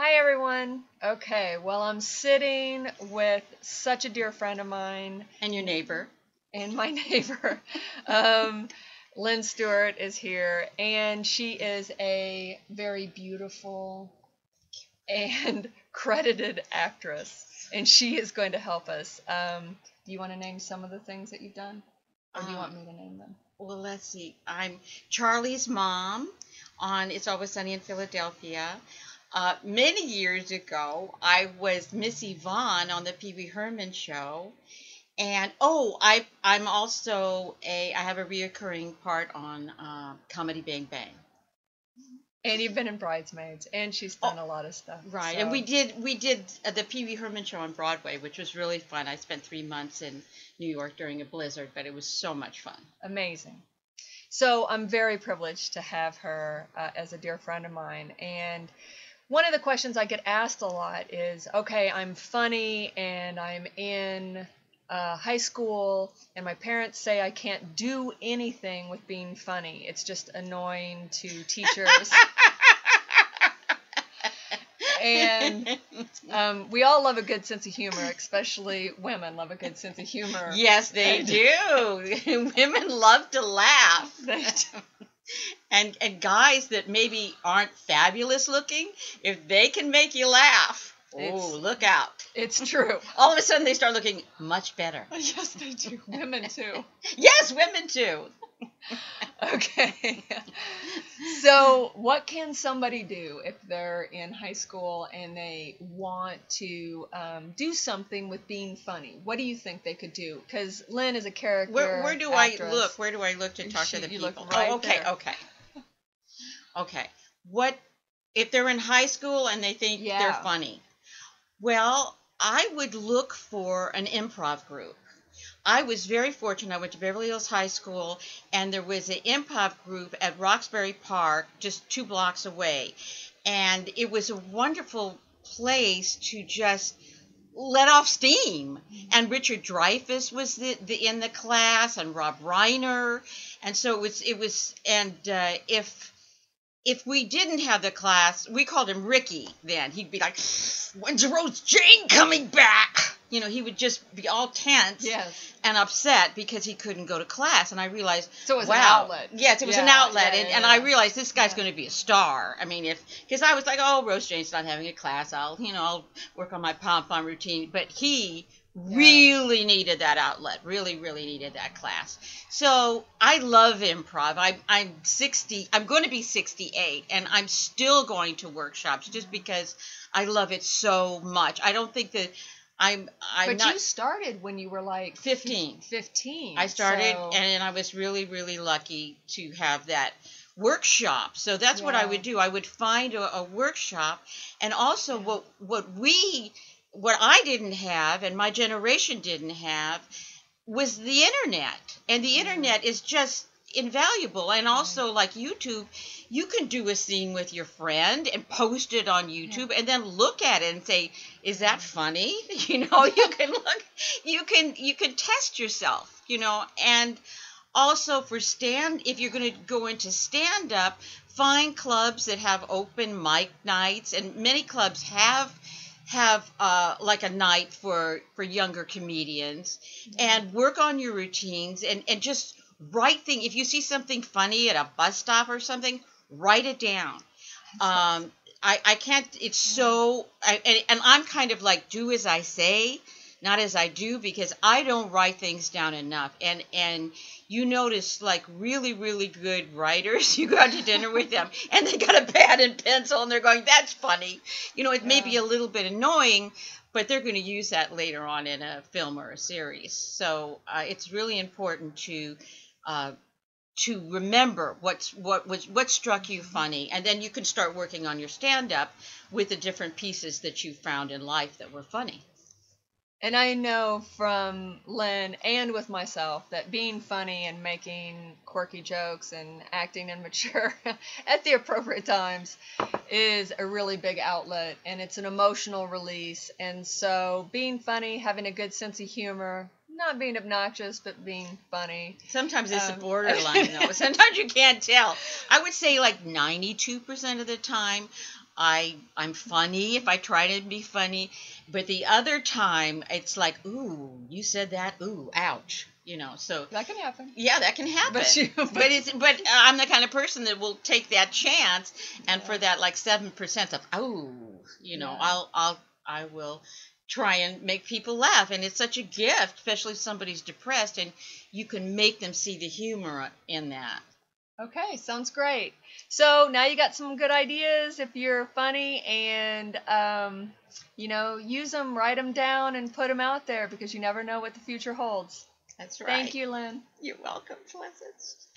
Hi, everyone. Okay, well, I'm sitting with such a dear friend of mine And your neighbor. and my neighbor. Um, Lynn Stewart is here, and she is a very beautiful and credited actress, and she is going to help us. Do you want to name some of the things that you've done, or do you Uh, want me to name them? well, let's see. I'm Charlie's mom on It's Always Sunny in Philadelphia. Many years ago, I was Miss Yvonne on the Pee Wee Herman show. And I'm also I have a reoccurring part on Comedy Bang Bang. And you've been in Bridesmaids, and she's Oh, done a lot of stuff. right. So. And we did the Pee Wee Herman show on Broadway, which was really fun. I spent 3 months in New York during a blizzard, but it was so much fun. Amazing. So I'm very privileged to have her as a dear friend of mine. And one of the questions I get asked a lot is, okay, I'm funny and I'm in high school, and my parents say I can't do anything with being funny. It's just annoying to teachers. And we all love a good sense of humor, especially women love a good sense of humor. Yes, they do. Women love to laugh. They do. And guys that maybe aren't fabulous looking, if they can make you laugh, look out. It's true. All of a sudden they start looking much better. Yes, they do. Women too. Yes, women too. Okay. So, what can somebody do if they're in high school and they want to do something with being funny? What do you think they could do? Because Lynn is a character. Where do actress. I look? Where do I look to talk to the You people? look right okay, there. okay. What if they're in high school and they think Yeah. they're funny? Well, I would look for an improv group. I was very fortunate. I went to Beverly Hills High School, and there was an improv group at Roxbury Park, just 2 blocks away. And it was a wonderful place to just let off steam. And Richard Dreyfuss was in the class, and Rob Reiner. And so if we didn't have the class, we called him Ricky then. He'd be like, when's Rose Jane coming back? You know, he would just be all tense and upset because he couldn't go to class. And I realized, so it was wow. an outlet. Yes, it was an outlet. And I realized this guy's Yeah. going to be a star. I mean, because I was like, oh, Rose Jane's not having a class. I'll work on my pom-pom routine. But he really needed that outlet, really needed that class. So I love improv. I'm 60. I'm going to be 68, and I'm still going to workshops just because I love it so much. I don't think that I'm But not. you started when you were like 15. 15. I started, so. and I was really lucky to have that workshop. So that's what I would do. I would find a workshop, and also what I didn't have and my generation didn't have was the internet. And the internet is just invaluable. And also, like YouTube, you can do a scene with your friend and post it on YouTube and then look at it and say, is that funny? You can look, you can test yourself, and also if you're going to go into stand up, find clubs that have open mic nights, and many clubs have like a night for younger comedians, and work on your routines and just write things. If you see something funny at a bus stop or something, write it down. I can't, it's so, and I'm kind of like do as I say, not as I do, because I don't write things down enough. And you notice, like, really good writers, you go out to dinner with them, and they got a pad and pencil, and they're going, that's funny. It may be a little bit annoying, but they're going to use that later on in a film or a series. So it's really important to remember what struck you funny, and then you can start working on your stand-up with the different pieces that you found in life that were funny. And I know from Lynn and with myself that being funny and making quirky jokes and acting immature at the appropriate times is a really big outlet, and it's an emotional release. And so being funny, having a good sense of humor, not being obnoxious, but being funny. Sometimes it's a borderline, though. Sometimes you can't tell. I would say like 92% of the time, I'm funny if I try to be funny, but the other time it's like, ooh, you said that, ooh, ouch, So That can happen. yeah, that can happen. But I'm the kind of person that will take that chance, and for that like 7% of I will try and make people laugh, and it's such a gift, especially if somebody's depressed, and you can make them see the humor in that. Okay, sounds great. So now you got some good ideas if you're funny, and use them, write them down, and put them out there because you never know what the future holds. That's right. Thank you, Lynn. You're welcome, Pleasance.